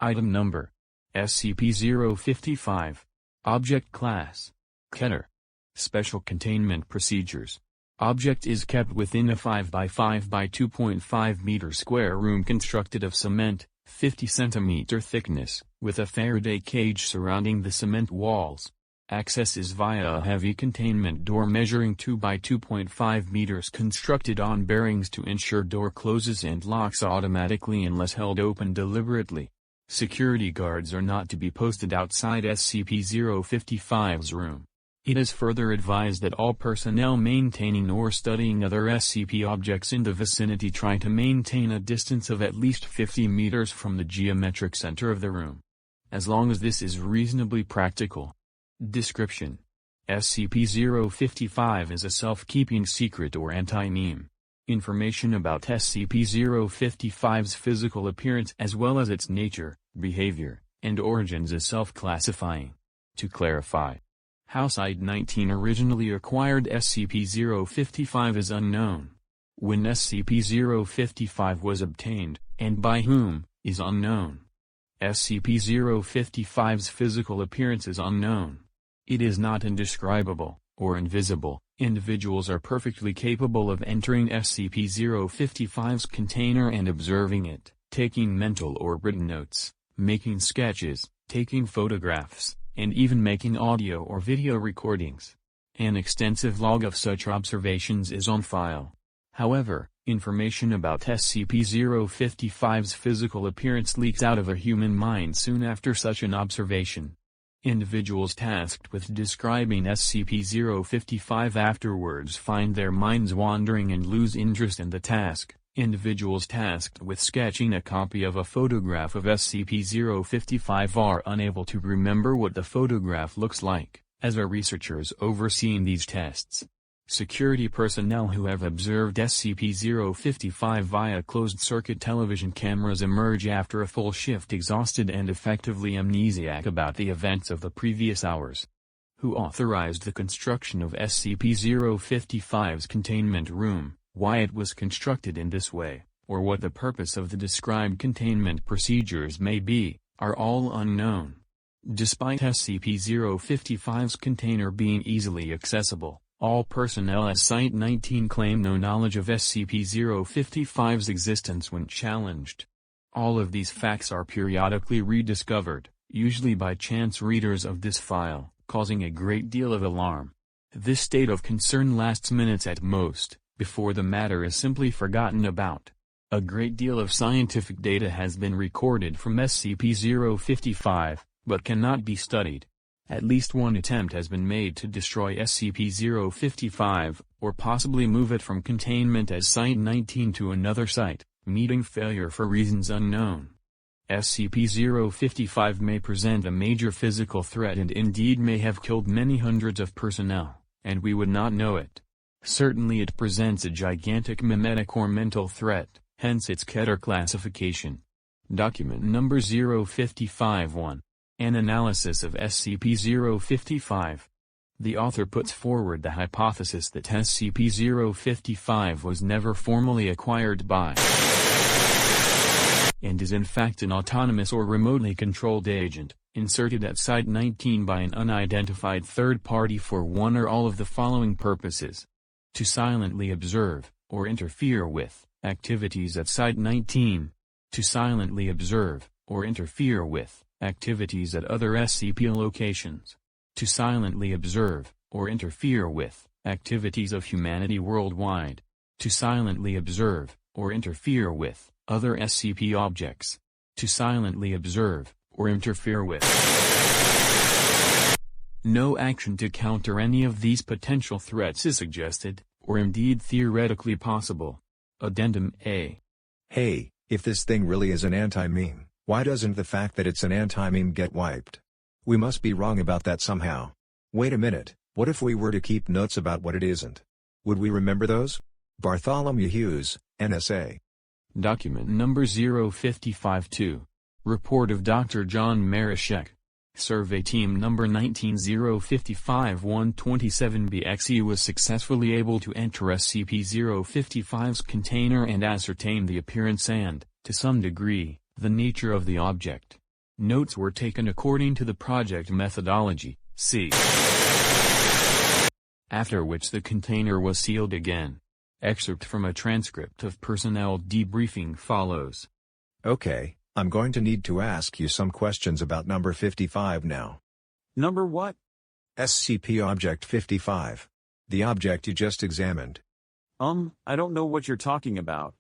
Item Number: SCP-055. Object Class: Keter. Special Containment Procedures: Object is kept within a 5 by 5 by 2.5 meter square room constructed of cement, 50 centimeter thickness, with a Faraday cage surrounding the cement walls. Access is via a heavy containment door measuring 2 by 2.5 meters constructed on bearings to ensure door closes and locks automatically unless held open deliberately. Security guards are not to be posted outside SCP-055's room. It is further advised that all personnel maintaining or studying other SCP objects in the vicinity try to maintain a distance of at least 50 meters from the geometric center of the room, as long as this is reasonably practical. Description: SCP-055 is a self-keeping secret or anti-meme. Information about SCP-055's physical appearance as well as its nature, behavior, and origins is self-classifying. To clarify, how Site-19 originally acquired SCP-055 is unknown. When SCP-055 was obtained, and by whom, is unknown. SCP-055's physical appearance is unknown. It is not indescribable, or invisible. Individuals are perfectly capable of entering SCP-055's container and observing it, taking mental or written notes, making sketches, taking photographs, and even making audio or video recordings. An extensive log of such observations is on file. However, information about SCP-055's physical appearance leaks out of a human mind soon after such an observation. Individuals tasked with describing SCP-055 afterwards find their minds wandering and lose interest in the task. Individuals tasked with sketching a copy of a photograph of SCP-055 are unable to remember what the photograph looks like, as are researchers overseeing these tests. Security personnel who have observed SCP-055 via closed-circuit television cameras emerge after a full shift exhausted and effectively amnesiac about the events of the previous hours. Who authorized the construction of SCP-055's containment room, why it was constructed in this way, or what the purpose of the described containment procedures may be, are all unknown. Despite SCP-055's container being easily accessible, all personnel at Site-19 claim no knowledge of SCP-055's existence when challenged. All of these facts are periodically rediscovered, usually by chance readers of this file, causing a great deal of alarm. This state of concern lasts minutes at most, before the matter is simply forgotten about. A great deal of scientific data has been recorded from SCP-055, but cannot be studied. At least one attempt has been made to destroy SCP-055, or possibly move it from containment at Site-19 to another site, meeting failure for reasons unknown. SCP-055 may present a major physical threat and indeed may have killed many hundreds of personnel, and we would not know it. Certainly it presents a gigantic memetic or mental threat, hence its Keter classification. Document Number 055-1. An analysis of SCP-055. The author puts forward the hypothesis that SCP-055 was never formally acquired by and is in fact an autonomous or remotely controlled agent, inserted at Site-19 by an unidentified third party for one or all of the following purposes: to silently observe, or interfere with, activities at Site-19, to silently observe, or interfere with, activities at other SCP locations, to silently observe, or interfere with, activities of humanity worldwide, to silently observe, or interfere with, other SCP objects, to silently observe, or interfere with. No action to counter any of these potential threats is suggested, or indeed theoretically possible. Addendum A. Hey, if this thing really is an anti-meme, why doesn't the fact that it's an anti-meme get wiped? We must be wrong about that somehow. Wait a minute, what if we were to keep notes about what it isn't? Would we remember those? Bartholomew Hughes, NSA. Document Number 055-2. Report of Dr. John Marashek. Survey Team Number 19-055-127-BXE was successfully able to enter SCP-055's container and ascertain the appearance and, to some degree, the nature of the object. Notes were taken according to the project methodology, c. After which the container was sealed again. Excerpt from a transcript of personnel debriefing follows. Okay, I'm going to need to ask you some questions about number 55 now. Number what? SCP Object 55. The object you just examined. I don't know what you're talking about.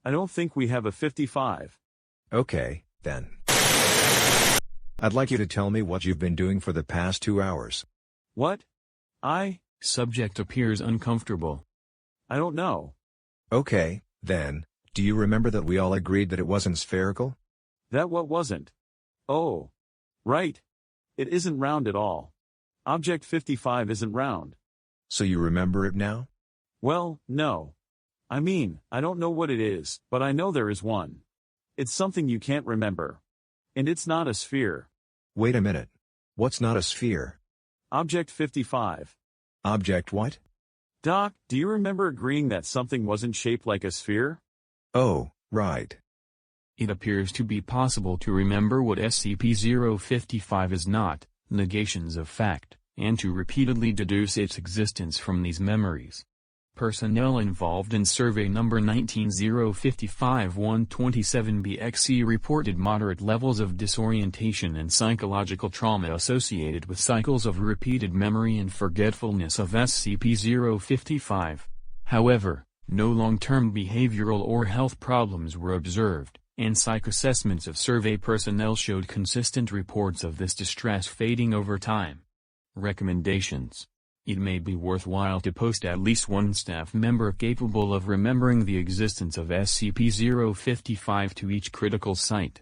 I don't think we have a 55. Okay, then. I'd like you to tell me what you've been doing for the past 2 hours. What? Subject appears uncomfortable. I don't know. Okay, then, do you remember that we all agreed that it wasn't spherical? That what wasn't? Oh. Right. It isn't round at all. Object 55 isn't round. So you remember it now? Well, no. I mean, I don't know what it is, but I know there is one. It's something you can't remember. And it's not a sphere. Wait a minute. What's not a sphere? Object 55. Object what? Doc, do you remember agreeing that something wasn't shaped like a sphere? Oh, right. It appears to be possible to remember what SCP-055 is not, negations of fact, and to repeatedly deduce its existence from these memories. Personnel involved in survey number 19-055-127-BXC reported moderate levels of disorientation and psychological trauma associated with cycles of repeated memory and forgetfulness of SCP-055. However, no long-term behavioral or health problems were observed, and psych assessments of survey personnel showed consistent reports of this distress fading over time. Recommendations. It may be worthwhile to post at least one staff member capable of remembering the existence of SCP-055 to each critical site.